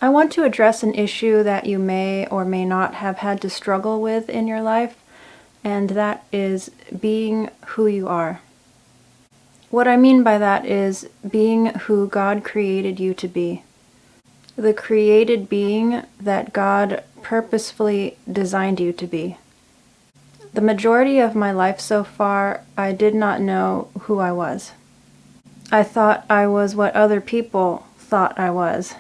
I want to address an issue that you may or may not have had to struggle with in your life, and that is being who you are. What I mean by that is being who God created you to be. The created being that God purposefully designed you to be. The majority of my life so far, I did not know who I was. I thought I was what other people thought I was,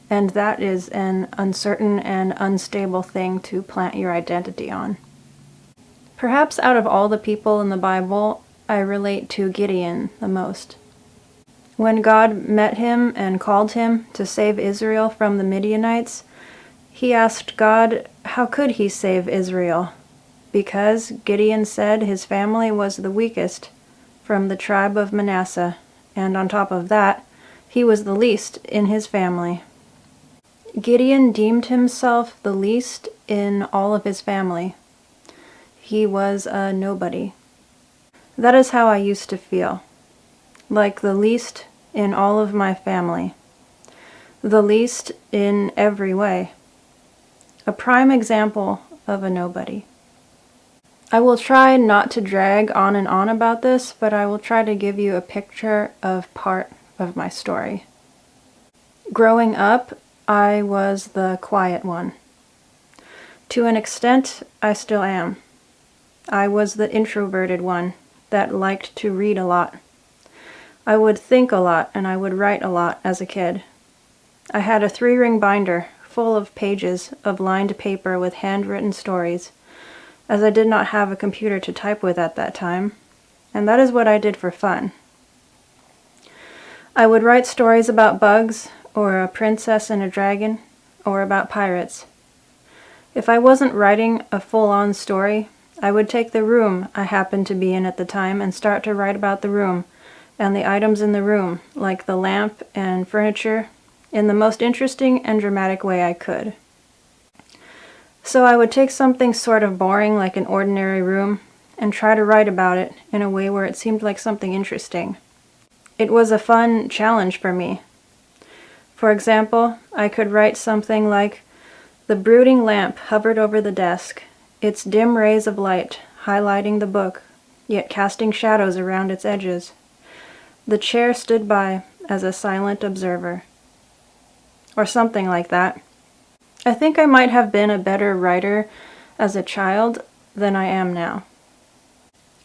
and that is an uncertain and unstable thing to plant your identity on. Perhaps out of all the people in the Bible, I relate to Gideon the most. When God met him and called him to save Israel from the Midianites, he asked God, how could he save Israel? Because Gideon said his family was the weakest from the tribe of Manasseh, and on top of that, he was the least in his family. Gideon deemed himself the least in all of his family. He was a nobody. That is how I used to feel. Like the least in all of my family. The least in every way. A prime example of a nobody. I will try not to drag on and on about this, but I will try to give you a picture of part of my story. Growing up, I was the quiet one. To an extent, I still am. I was the introverted one that liked to read a lot. I would think a lot and I would write a lot as a kid. I had a 3-ring binder full of pages of lined paper with handwritten stories, as I did not have a computer to type with at that time, and that is what I did for fun. I would write stories about bugs, or a princess and a dragon, or about pirates. If I wasn't writing a full-on story, I would take the room I happened to be in at the time and start to write about the room and the items in the room, like the lamp and furniture, in the most interesting and dramatic way I could. So I would take something sort of boring like an ordinary room and try to write about it in a way where it seemed like something interesting. It was a fun challenge for me. For example, I could write something like, "The brooding lamp hovered over the desk, its dim rays of light highlighting the book, yet casting shadows around its edges. The chair stood by as a silent observer." Or something like that. I think I might have been a better writer as a child than I am now.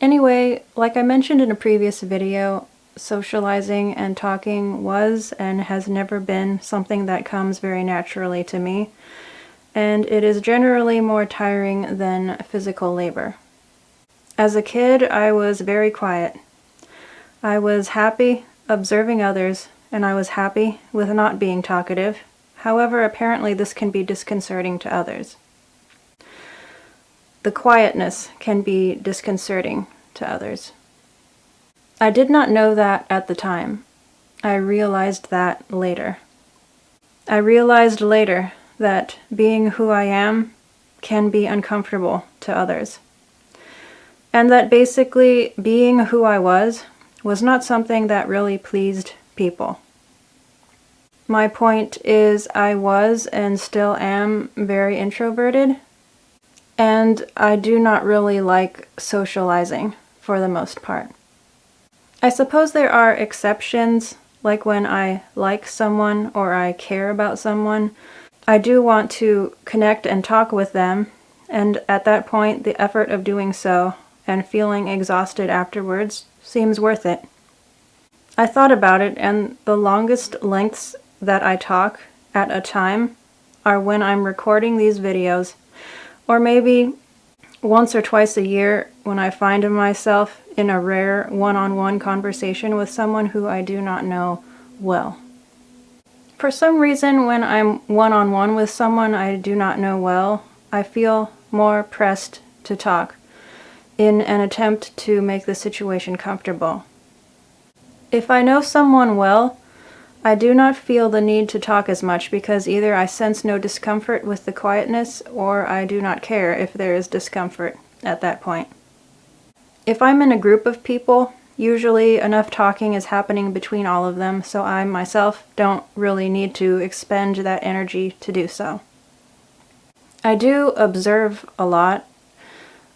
Anyway, like I mentioned in a previous video, socializing and talking was and has never been something that comes very naturally to me, and it is generally more tiring than physical labor. As a kid, I was very quiet. I was happy observing others, and I was happy with not being talkative. However, apparently this can be disconcerting to others. The quietness can be disconcerting to others. I did not know that at the time. I realized that later. I realized later that being who I am can be uncomfortable to others. And that basically being who I was not something that really pleased people. My point is I was and still am very introverted, and I do not really like socializing for the most part. I suppose there are exceptions, like when I like someone or I care about someone. I do want to connect and talk with them, and at that point the effort of doing so and feeling exhausted afterwards seems worth it. I thought about it, and the longest lengths that I talk at a time are when I'm recording these videos, or maybe once or twice a year when I find myself in a rare one-on-one conversation with someone who I do not know well. For some reason, when I'm one-on-one with someone I do not know well, I feel more pressed to talk in an attempt to make the situation comfortable. If I know someone well, I do not feel the need to talk as much because either I sense no discomfort with the quietness or I do not care if there is discomfort at that point. If I'm in a group of people, Usually enough talking is happening between all of them, so I myself don't really need to expend that energy to do so. I do observe a lot.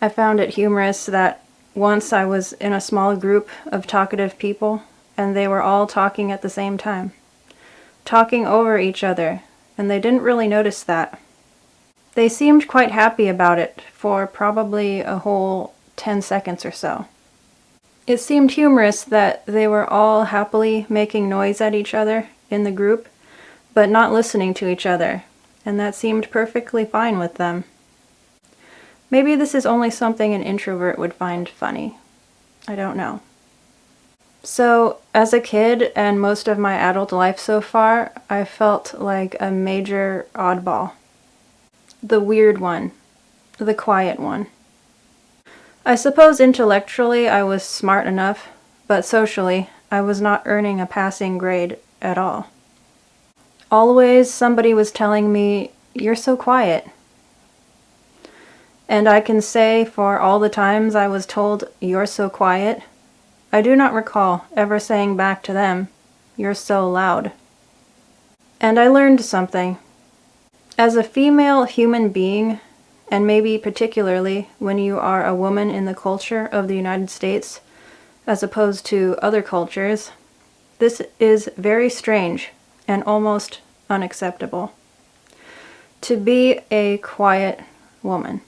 I found it humorous that once I was in a small group of talkative people, and they were all talking at the same time, talking over each other, and they didn't really notice that. They seemed quite happy about it for probably a whole 10 seconds or so. It seemed humorous that they were all happily making noise at each other in the group, but not listening to each other, and that seemed perfectly fine with them. Maybe this is only something an introvert would find funny. I don't know. So, as a kid and most of my adult life so far, I felt like a major oddball. The weird one. The quiet one. I suppose intellectually I was smart enough, but socially I was not earning a passing grade at all. Always somebody was telling me, "You're so quiet." And I can say for all the times I was told, "You're so quiet," I do not recall ever saying back to them, "You're so loud." And I learned something. As a female human being, and maybe particularly when you are a woman in the culture of the United States, as opposed to other cultures, this is very strange and almost unacceptable. To be a quiet woman.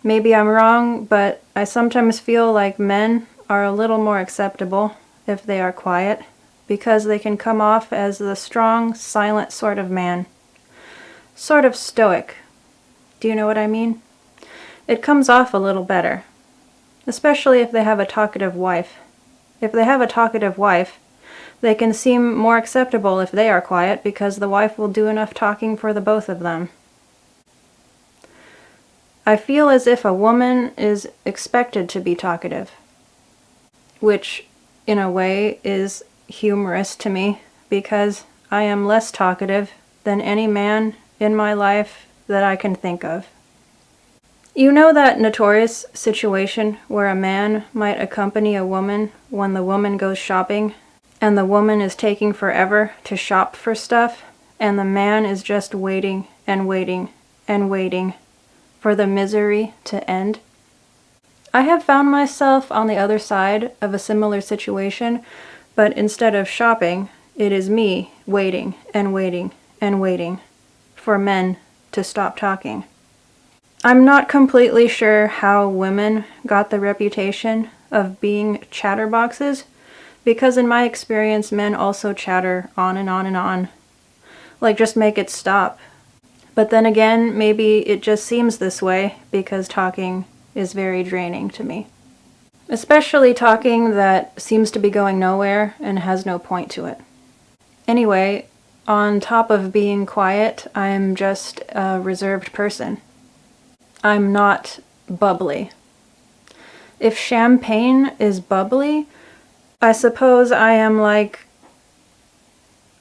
Maybe I'm wrong, but I sometimes feel like men are a little more acceptable if they are quiet, because they can come off as the strong, silent sort of man. Sort of stoic. Do you know what I mean? It comes off a little better. Especially if they have a talkative wife. If they have a talkative wife, they can seem more acceptable if they are quiet because the wife will do enough talking for the both of them. I feel as if a woman is expected to be talkative, which in a way is humorous to me because I am less talkative than any man in my life that I can think of. You know that notorious situation where a man might accompany a woman when the woman goes shopping, and the woman is taking forever to shop for stuff, and the man is just waiting and waiting and waiting for the misery to end? I have found myself on the other side of a similar situation, but instead of shopping, it is me waiting and waiting and waiting for men to stop talking. I'm not completely sure how women got the reputation of being chatterboxes, because in my experience men also chatter on and on and on. Like, just make it stop. But then again, maybe it just seems this way because talking is very draining to me. Especially talking that seems to be going nowhere and has no point to it. Anyway, on top of being quiet, I'm just a reserved person. I'm not bubbly. If champagne is bubbly, I suppose I am like,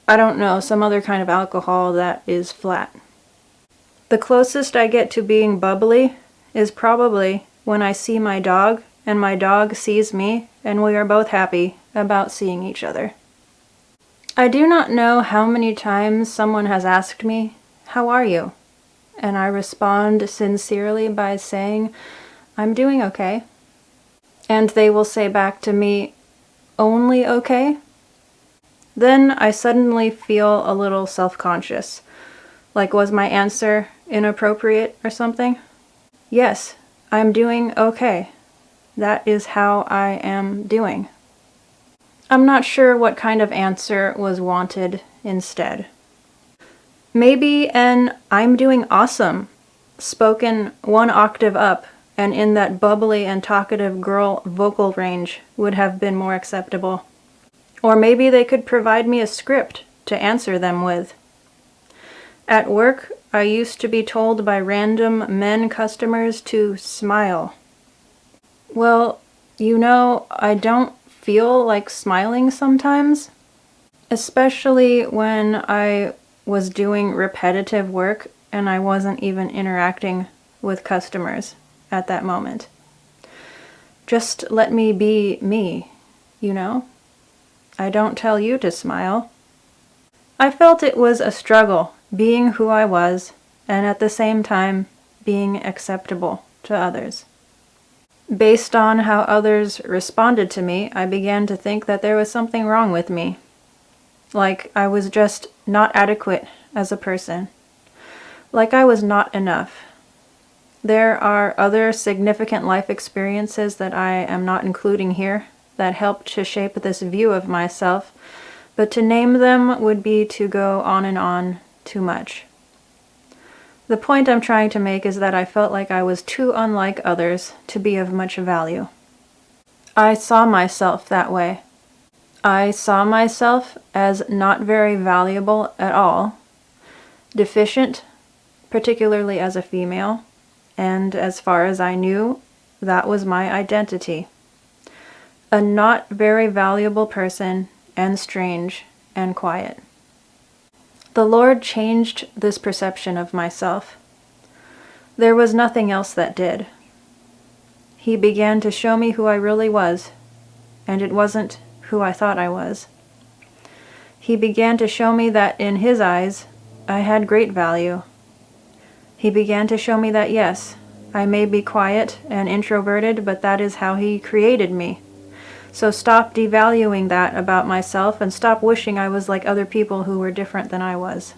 I don't know, some other kind of alcohol that is flat. The closest I get to being bubbly is probably when I see my dog and my dog sees me and we are both happy about seeing each other. I do not know how many times someone has asked me, "How are you?" And I respond sincerely by saying, "I'm doing okay." And they will say back to me, "Only okay?" Then I suddenly feel a little self-conscious. Like, was my answer inappropriate or something? Yes, I'm doing okay. That is how I am doing. I'm not sure what kind of answer was wanted instead. Maybe an "I'm doing awesome," spoken one octave up and in that bubbly and talkative girl vocal range would have been more acceptable. Or maybe they could provide me a script to answer them with. At work, I used to be told by random men customers to smile. Well, you know, I don't feel like smiling sometimes, especially when I was doing repetitive work and I wasn't even interacting with customers at that moment. Just let me be me, you know? I don't tell you to smile. I felt it was a struggle being who I was and at the same time being acceptable to others. Based on how others responded to me, I began to think that there was something wrong with me. Like I was just not adequate as a person. Like I was not enough. There are other significant life experiences that I am not including here that helped to shape this view of myself, but to name them would be to go on and on too much. The point I'm trying to make is that I felt like I was too unlike others to be of much value. I saw myself that way. I saw myself as not very valuable at all, deficient, particularly as a female, and as far as I knew, that was my identity. A not very valuable person, and strange and quiet. The Lord changed this perception of myself. There was nothing else that did. He began to show me who I really was, and it wasn't who I thought I was. He began to show me that in His eyes, I had great value. He began to show me that yes, I may be quiet and introverted, but that is how He created me. So stop devaluing that about myself and stop wishing I was like other people who were different than I was.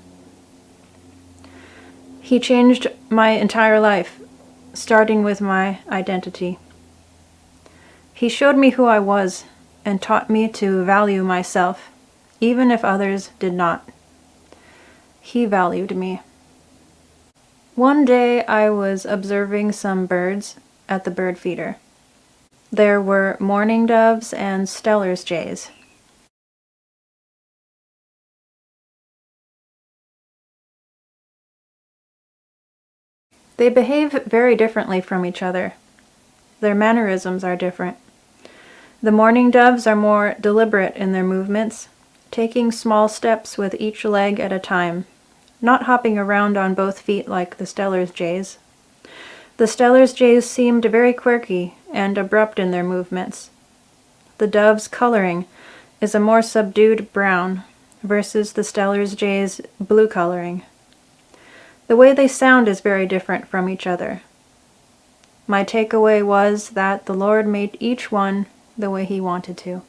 He changed my entire life, starting with my identity. He showed me who I was and taught me to value myself, even if others did not. He valued me. One day I was observing some birds at the bird feeder. There were mourning doves and Steller's jays. They behave very differently from each other. Their mannerisms are different. The mourning doves are more deliberate in their movements, taking small steps with each leg at a time, not hopping around on both feet like the Steller's jays. The Steller's jays seemed very quirky and abrupt in their movements. The dove's coloring is a more subdued brown versus the Steller's jay's blue coloring. The way they sound is very different from each other. My takeaway was that the Lord made each one the way He wanted to.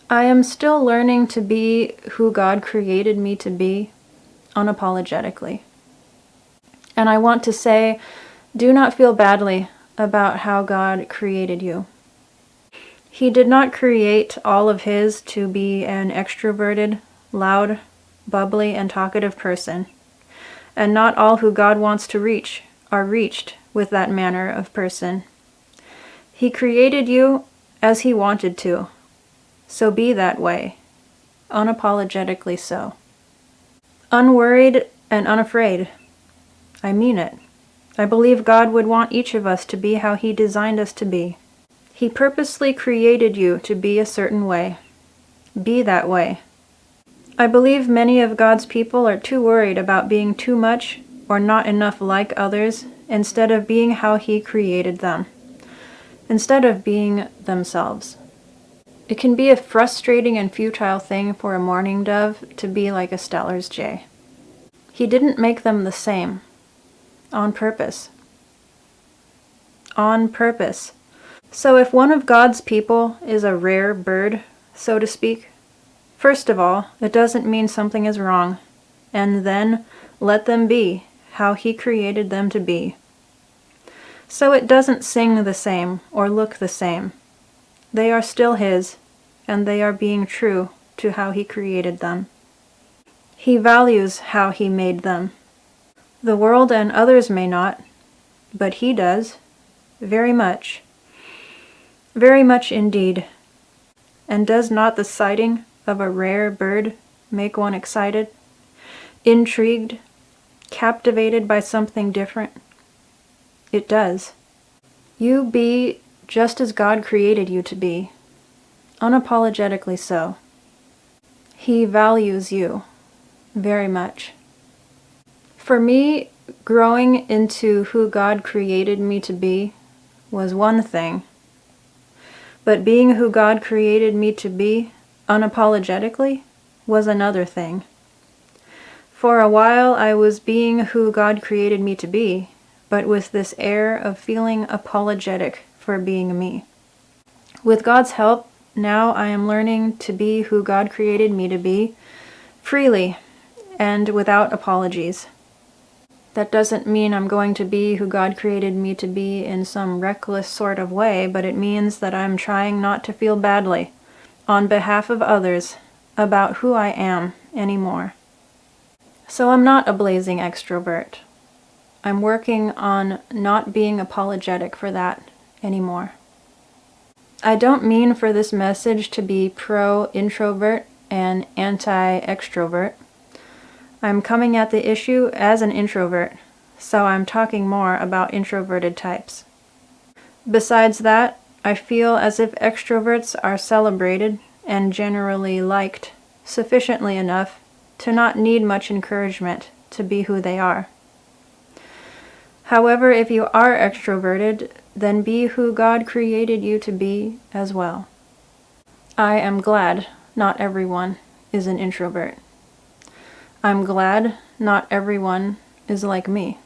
I am still learning to be who God created me to be, unapologetically. And I want to say, do not feel badly about how God created you. He did not create all of His to be an extroverted, loud, bubbly, and talkative person. And not all who God wants to reach are reached with that manner of person. He created you as He wanted to, so be that way, unapologetically so. Unworried and unafraid. I mean it. I believe God would want each of us to be how He designed us to be. He purposely created you to be a certain way. Be that way. I believe many of God's people are too worried about being too much or not enough like others instead of being how He created them, instead of being themselves. It can be a frustrating and futile thing for a mourning dove to be like a Steller's jay. He didn't make them the same. On purpose. On purpose. So if one of God's people is a rare bird, so to speak, first of all, it doesn't mean something is wrong, and then let them be how He created them to be. So it doesn't sing the same or look the same. They are still His, and they are being true to how He created them. He values how He made them. The world and others may not, but He does, very much. Very much indeed. And does not the sighting of a rare bird make one excited, intrigued, captivated by something different? It does. You be just as God created you to be, unapologetically so. He values you very much. For me, growing into who God created me to be was one thing. But being who God created me to be, unapologetically, was another thing. For a while I was being who God created me to be, but with this air of feeling apologetic for being me. With God's help, now I am learning to be who God created me to be, freely and without apologies. That doesn't mean I'm going to be who God created me to be in some reckless sort of way, but it means that I'm trying not to feel badly, on behalf of others, about who I am anymore. So I'm not a blazing extrovert. I'm working on not being apologetic for that anymore. I don't mean for this message to be pro-introvert and anti-extrovert. I'm coming at the issue as an introvert, so I'm talking more about introverted types. Besides that, I feel as if extroverts are celebrated and generally liked sufficiently enough to not need much encouragement to be who they are. However, if you are extroverted, then be who God created you to be as well. I am glad not everyone is an introvert. I'm glad not everyone is like me.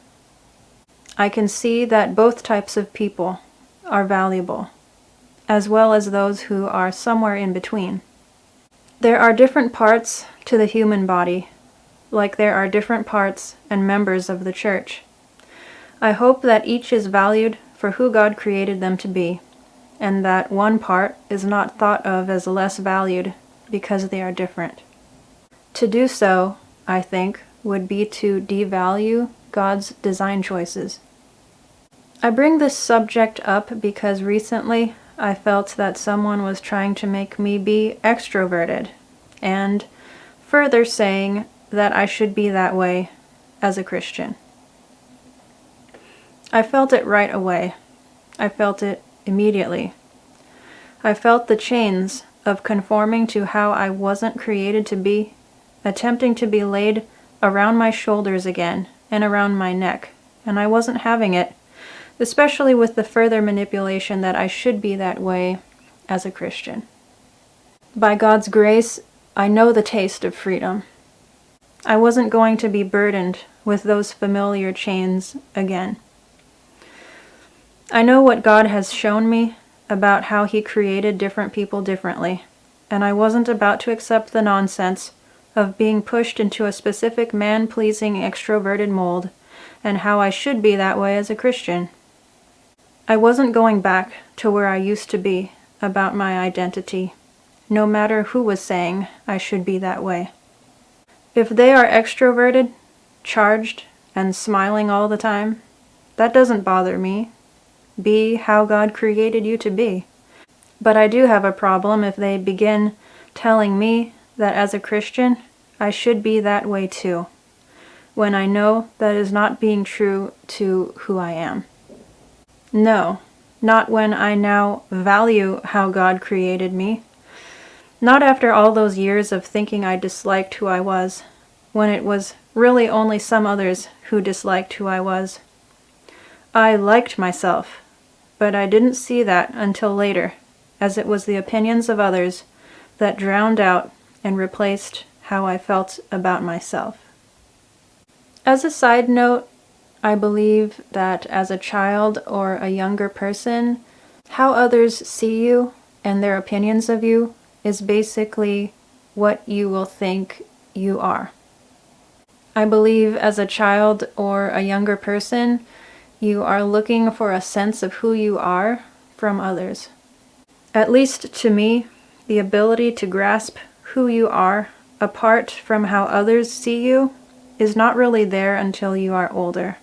I can see that both types of people are valuable, as well as those who are somewhere in between. There are different parts to the human body, like there are different parts and members of the church. I hope that each is valued for who God created them to be, and that one part is not thought of as less valued because they are different. To do so, I think, would be to devalue God's design choices. I bring this subject up because recently I felt that someone was trying to make me be extroverted, and further saying that I should be that way as a Christian. I felt it right away. I felt it immediately. I felt the chains of conforming to how I wasn't created to be, attempting to be laid around my shoulders again and around my neck, and I wasn't having it, especially with the further manipulation that I should be that way as a Christian. By God's grace, I know the taste of freedom. I wasn't going to be burdened with those familiar chains again. I know what God has shown me about how He created different people differently, and I wasn't about to accept the nonsense of being pushed into a specific man-pleasing extroverted mold, and how I should be that way as a Christian. I wasn't going back to where I used to be about my identity, no matter who was saying I should be that way. If they are extroverted, charged, and smiling all the time, that doesn't bother me. Be how God created you to be. But I do have a problem if they begin telling me that as a Christian, I should be that way too, when I know that is not being true to who I am. No, not when I now value how God created me. Not after all those years of thinking I disliked who I was, when it was really only some others who disliked who I was. I liked myself, but I didn't see that until later, as it was the opinions of others that drowned out and replaced how I felt about myself. As a side note, I believe that as a child or a younger person, how others see you and their opinions of you is basically what you will think you are. I believe as a child or a younger person, you are looking for a sense of who you are from others. At least to me, the ability to grasp who you are apart from how others see you is not really there until you are older.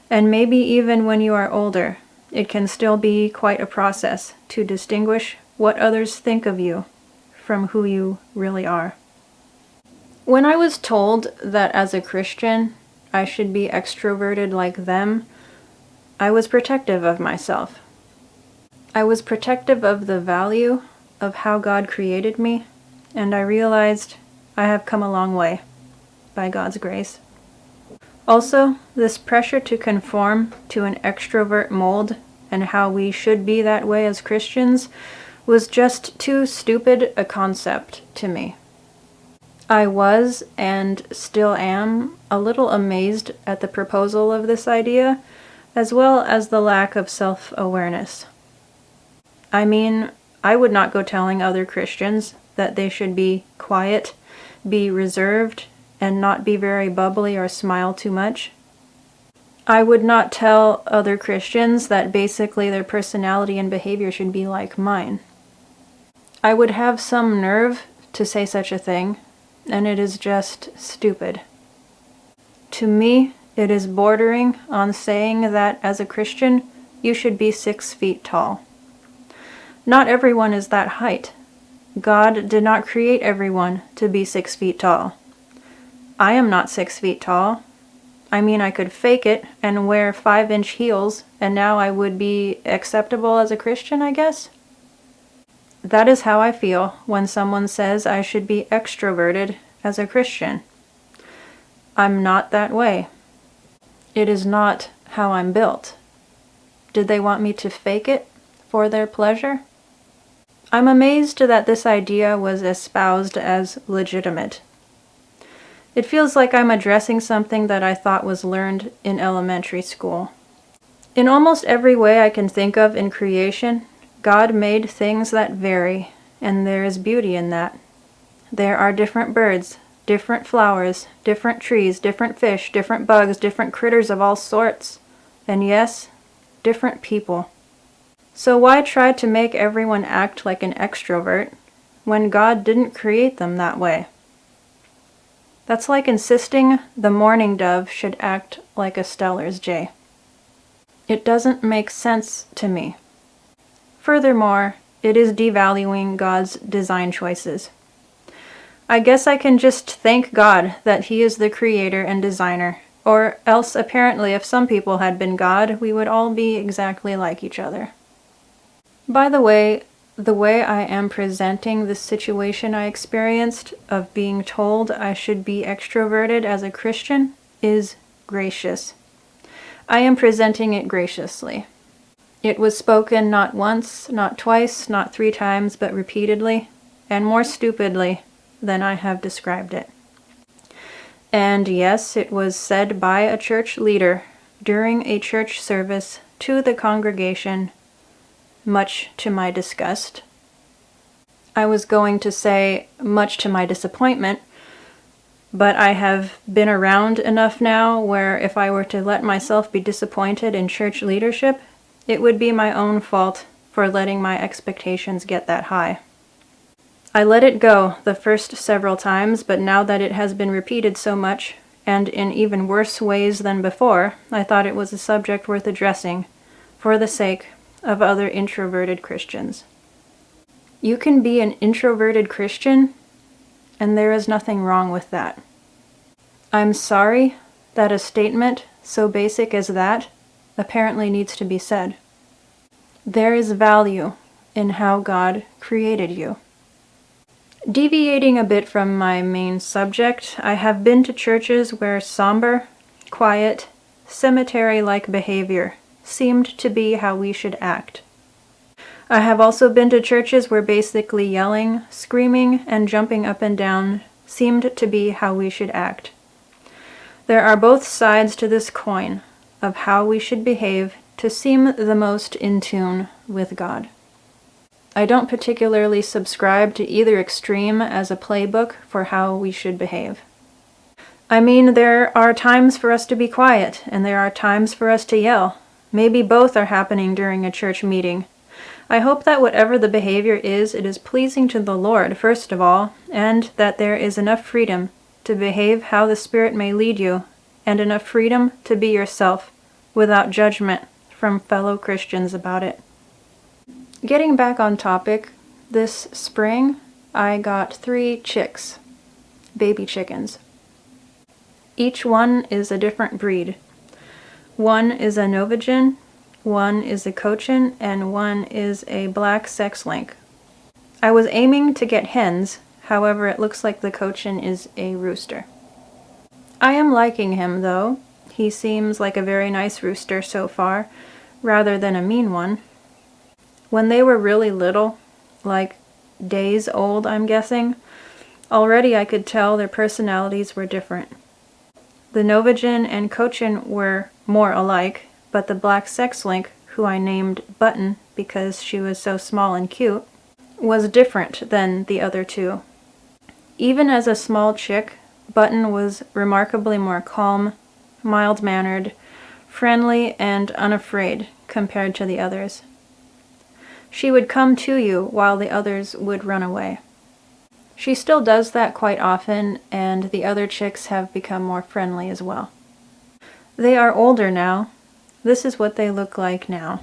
And maybe even when you are older, it can still be quite a process to distinguish what others think of you from who you really are. When I was told that as a Christian, I should be extroverted like them, I was protective of myself. I was protective of the value of how God created me, and I realized I have come a long way, by God's grace. Also, this pressure to conform to an extrovert mold and how we should be that way as Christians was just too stupid a concept to me. I was, and still am, a little amazed at the proposal of this idea, as well as the lack of self-awareness. I mean, I would not go telling other Christians that they should be quiet, be reserved, and not be very bubbly or smile too much. I would not tell other Christians that basically their personality and behavior should be like mine. I would have some nerve to say such a thing, and it is just stupid. To me, it is bordering on saying that as a Christian, you should be 6 feet tall. Not everyone is that height. God did not create everyone to be 6 feet tall. I am not 6 feet tall. I mean, I could fake it and wear 5-inch heels, and now I would be acceptable as a Christian, I guess? That is how I feel when someone says I should be extroverted as a Christian. I'm not that way. It is not how I'm built. Did they want me to fake it for their pleasure? I'm amazed that this idea was espoused as legitimate. It feels like I'm addressing something that I thought was learned in elementary school. In almost every way I can think of in creation, God made things that vary, and there is beauty in that. There are different birds, different flowers, different trees, different fish, different bugs, different critters of all sorts, and yes, different people. So why try to make everyone act like an extrovert when God didn't create them that way? That's like insisting the mourning dove should act like a Steller's jay. It doesn't make sense to me. Furthermore, it is devaluing God's design choices. I guess I can just thank God that He is the creator and designer, or else apparently if some people had been God, we would all be exactly like each other. By the way I am presenting this situation I experienced of being told I should be extroverted as a Christian is gracious. I am presenting it graciously. It was spoken not once, not twice, not 3 times, but repeatedly, and more stupidly than I have described it. And yes, it was said by a church leader during a church service to the congregation, much to my disgust. I was going to say much to my disappointment, but I have been around enough now where if I were to let myself be disappointed in church leadership, it would be my own fault for letting my expectations get that high. I let it go the first several times, but now that it has been repeated so much, and in even worse ways than before, I thought it was a subject worth addressing for the sake of other introverted Christians. You can be an introverted Christian, and there is nothing wrong with that. I'm sorry that a statement so basic as that apparently needs to be said. There is value in how God created you. Deviating a bit from my main subject, I have been to churches where somber, quiet, cemetery-like behavior seemed to be how we should act. I have also been to churches where basically yelling, screaming, and jumping up and down seemed to be how we should act. There are both sides to this coin of how we should behave to seem the most in tune with God. I don't particularly subscribe to either extreme as a playbook for how we should behave. I mean, there are times for us to be quiet, and there are times for us to yell. Maybe both are happening during a church meeting. I hope that whatever the behavior is, it is pleasing to the Lord, first of all, and that there is enough freedom to behave how the Spirit may lead you, and enough freedom to be yourself, without judgment from fellow Christians about it. Getting back on topic, this spring I got 3 chicks, baby chickens. Each one is a different breed. One is a Norwegian, one is a Cochin, and one is a black sex-link. I was aiming to get hens, however it looks like the Cochin is a rooster. I am liking him though. He seems like a very nice rooster so far, rather than a mean one. When they were really little, like days old I'm guessing, already I could tell their personalities were different. The Novigin and Cochin were more alike, but the black sex link, who I named Button because she was so small and cute, was different than the other two. Even as a small chick, Button was remarkably more calm, mild-mannered, friendly, and unafraid compared to the others. She would come to you while the others would run away. She still does that quite often, and the other chicks have become more friendly as well. They are older now. This is what they look like now.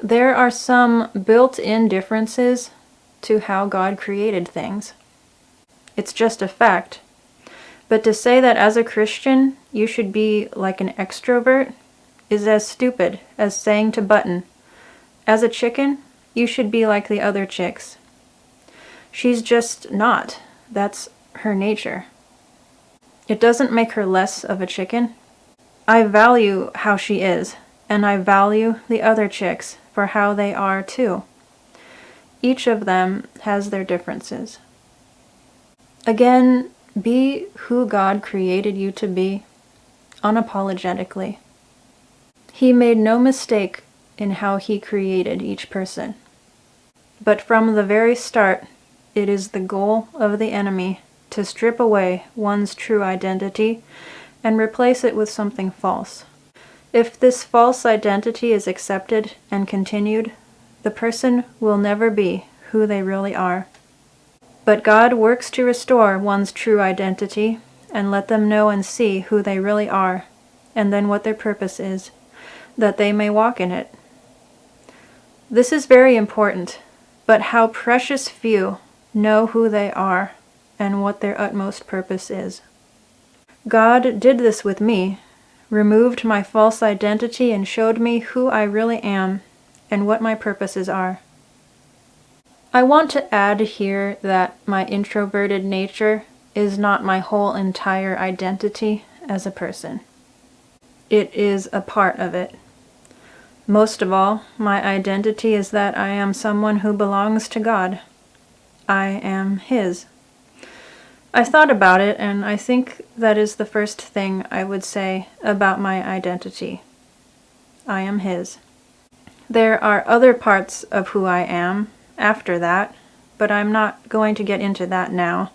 There are some built-in differences to how God created things. It's just a fact. But to say that as a Christian you should be like an extrovert is as stupid as saying to Button, as a chicken, you should be like the other chicks. She's just not. That's her nature. It doesn't make her less of a chicken. I value how she is, and I value the other chicks for how they are too. Each of them has their differences. Again, be who God created you to be, unapologetically. He made no mistake in how He created each person. But from the very start, it is the goal of the enemy to strip away one's true identity and replace it with something false. If this false identity is accepted and continued, the person will never be who they really are. But God works to restore one's true identity and let them know and see who they really are, and then what their purpose is, that they may walk in it. This is very important, but how precious few know who they are and what their utmost purpose is. God did this with me, removed my false identity and showed me who I really am and what my purposes are. I want to add here that my introverted nature is not my whole entire identity as a person. It is a part of it. Most of all, my identity is that I am someone who belongs to God. I am His. I thought about it, and I think that is the first thing I would say about my identity. I am His. There are other parts of who I am after that, but I'm not going to get into that now.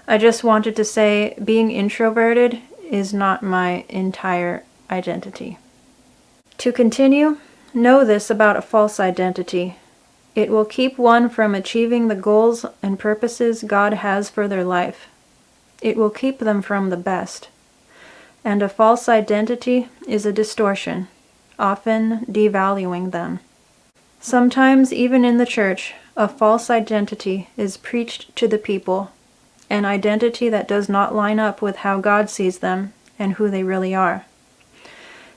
I just wanted to say being introverted is not my entire identity. To continue, know this about a false identity. It will keep one from achieving the goals and purposes God has for their life. It will keep them from the best. And a false identity is a distortion, often devaluing them. Sometimes, even in the church, a false identity is preached to the people, an identity that does not line up with how God sees them and who they really are.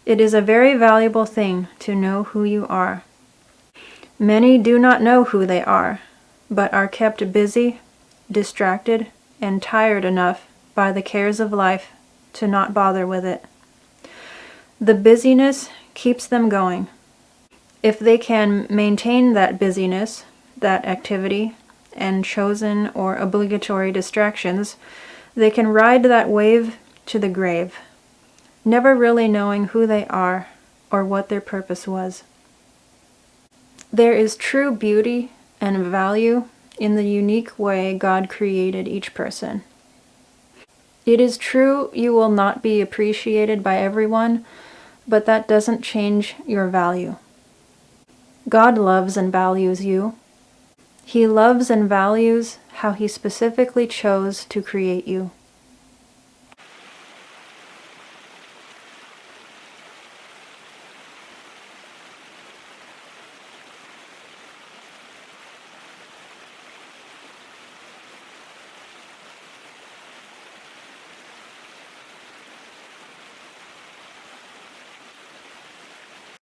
It is a very valuable thing to know who you are. Many do not know who they are, but are kept busy, distracted, and tired enough by the cares of life to not bother with it. The busyness keeps them going. If they can maintain that busyness, that activity, and chosen or obligatory distractions, they can ride that wave to the grave, never really knowing who they are or what their purpose was. There is true beauty and value in the unique way God created each person. It is true you will not be appreciated by everyone, but that doesn't change your value. God loves and values you. He loves and values how He specifically chose to create you.